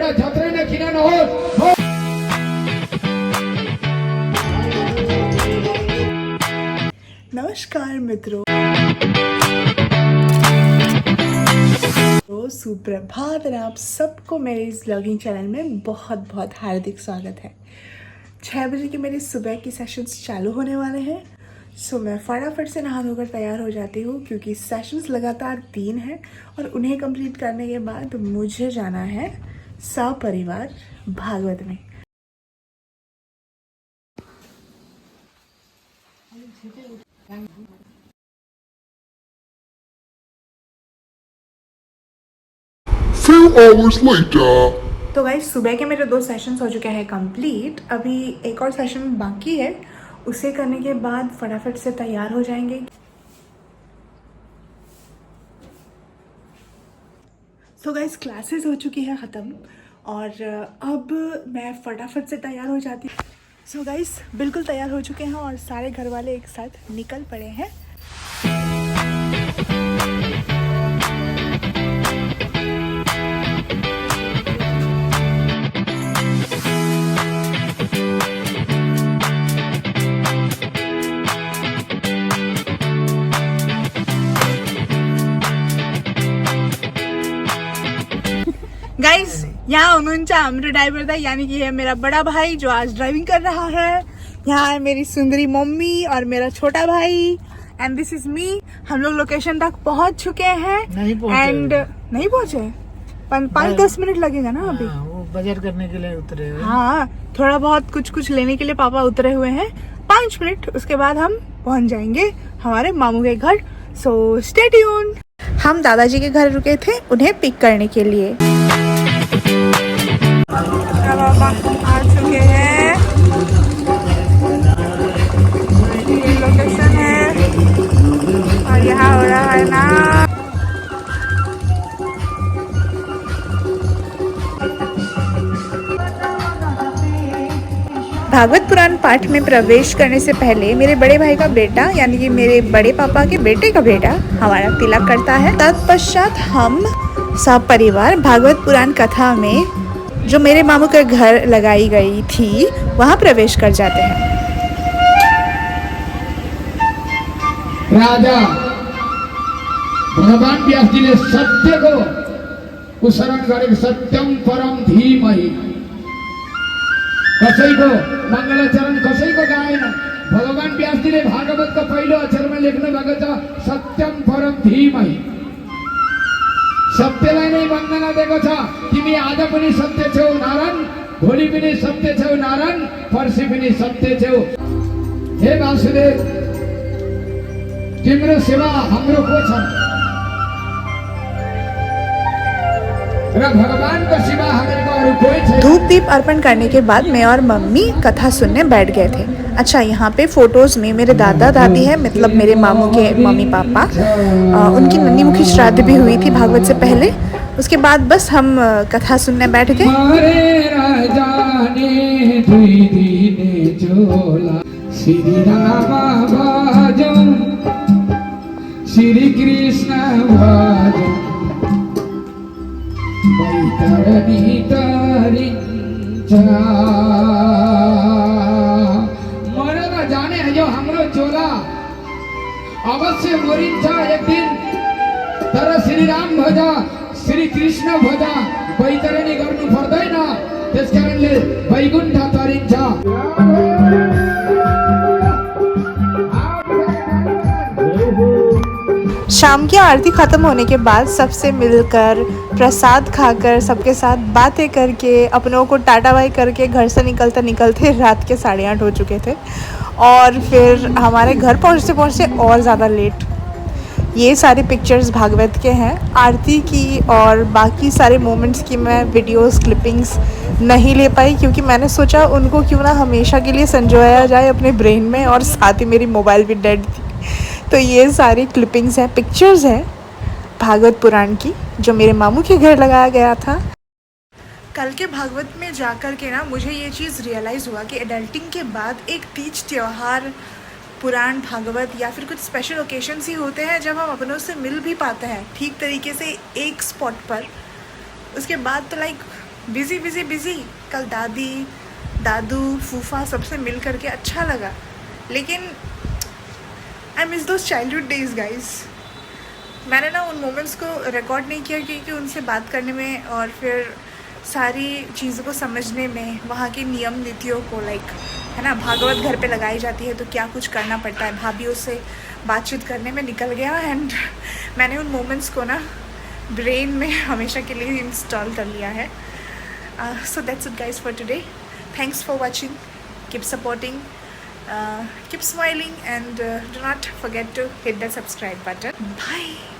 एवढा छत्रेने खिना नहोत। नमस्कार मित्रों, सुप्रभात और आप सबको मेरे इस ब्लॉगिंग चैनल में बहुत बहुत हार्दिक स्वागत है। 6 बजे के मेरे सुबह की सेशंस चालू होने वाले हैं। सो मैं फटाफट से नहा धोकर तैयार हो जाती हूँ क्योंकि सेशंस लगातार 3 हैं और उन्हें कंप्लीट करने के बाद मुझे जाना है सपरिवार भागवत में। Few hours later. तो गाइस सुबह के मेरे 2 सेशंस हो चुके हैं कंप्लीट। अभी एक और सेशन बाकी है, उसे करने के बाद फटाफट से तैयार हो जाएंगे। सो गाइस क्लासेस हो चुकी है ख़त्म और अब मैं फटाफट से तैयार हो जाती हूँ। सो गाइस बिल्कुल तैयार हो चुके हैं और सारे घर वाले एक साथ निकल पड़े हैं। गाइस यहाँ उनचा हाम्रो ड्राइवर था, यानी कि है मेरा बड़ा भाई जो आज ड्राइविंग कर रहा है। यहाँ है मेरी सुंदरी मम्मी और मेरा छोटा भाई एंड दिस इज मी। हम लोग लोकेशन तक पहुँच चुके हैं एंड नहीं पहुँचे 5-10 मिनट लगेगा ना अभी। वो बाजार करने के लिए उतरे हुए। हाँ, थोड़ा बहुत कुछ लेने के लिए पापा उतरे हुए हैं। 5 मिनट उसके बाद हम पहुँच जाएंगे हमारे मामू के घर। So stay tune. हम दादाजी के घर रुके थे उन्हें पिक करने के लिए। अब हम आ चुके हैं, ये लोकेशन है और यहाँ हो रहा है ना भागवत पुराण पाठ में प्रवेश करने से पहले मेरे बड़े भाई का बेटा यानी कि मेरे बड़े पापा के बेटे का बेटा हमारा तिलक करता है। तत्पश्चात हम सब परिवार भागवत पुराण कथा में जो मेरे मामू के घर लगाई गई थी वहाँ प्रवेश कर जाते हैं। राजा भगवान व्यास जी ने सत्य को उच्चारण करे, सत्यम परम धीमहि। कसैको मंगलाचरण कसैको गाएन। भगवान व्यास जी ने भागवत को पहिलो अक्षर में लेख्नु भएको छ सत्यम परम धीमहि। सत्यलाई नै वन्दना दिएको छ। तिमी आज पनि सत्य छौ नारायण, भोलि पनि सत्य छौ नारायण, पर्सि पनि सत्य छौ। हे वासुदेव, तिम्रो सेवा हाम्रो को छ र भगवान को सिवा हामीको अरु कोही छैन। धूप दीप अर्पण करने के बाद मैं और मम्मी कथा सुनने बैठ गए थे। अच्छा, यहाँ पे फोटोज में मेरे दादा दादी है, मतलब मेरे मामू के मम्मी पापा। उनकी नन्ही मुखी श्राद्ध भी हुई थी भागवत से पहले। उसके बाद बस हम कथा सुनने बैठ गए। श्री कृष्ण भजो बैतरणी तरिन्छ। मरेर जाने यो हाम्रो चोला अवश्य मरिन्छ एक दिन, तर श्री राम भजा श्री कृष्ण भजा बैतरणी गर्नु पर्दैन, त्यसकारणले वैकुण्ठ तरिन्छ। शाम की आरती खत्म होने के बाद सबसे मिलकर प्रसाद खाकर सबके साथ बातें करके अपनों को टाटा बाय करके घर से निकलते रात के 8:30 हो चुके थे और फिर हमारे घर पहुंचते और ज़्यादा लेट। ये सारे पिक्चर्स भागवत के हैं। आरती की और बाकी सारे मोमेंट्स की मैं वीडियोस क्लिपिंग्स नहीं ले पाई क्योंकि मैंने सोचा उनको क्यों ना हमेशा के लिए संजोया जाए अपने ब्रेन में, और साथ ही मेरी मोबाइल भी डेड थी। तो ये सारी क्लिपिंग्स हैं, पिक्चर्स हैं भागवत पुराण की जो मेरे मामू के घर लगाया गया था। कल के भागवत में जाकर के ना मुझे ये चीज़ रियलाइज़ हुआ कि एडल्टिंग के बाद एक तीज त्यौहार, पुराण, भागवत या फिर कुछ स्पेशल ओकेशंस ही होते हैं जब हम अपनों से मिल भी पाते हैं ठीक तरीके से एक स्पॉट पर। उसके बाद तो लाइक बिजी बिजी बिजी। कल दादी दादू फूफा सबसे मिल करके अच्छा लगा, लेकिन I miss those childhood days guys. मैंने ना उन मोमेंट्स को रिकॉर्ड नहीं किया क्योंकि उनसे बात करने में और फिर सारी चीज़ों को समझने में, वहाँ की नियम नीतियों को लाइक है ना, भागवत घर पे लगाई जाती है तो क्या कुछ करना पड़ता है, भाभीयों से बातचीत करने में निकल गया। एंड मैंने उन मोमेंट्स को ना ब्रेन में हमेशा के लिए इंस्टॉल कर लिया है। So that's it guys for today. Thanks for watching, keep supporting, keep smiling, and do not forget to hit the subscribe button. Bye.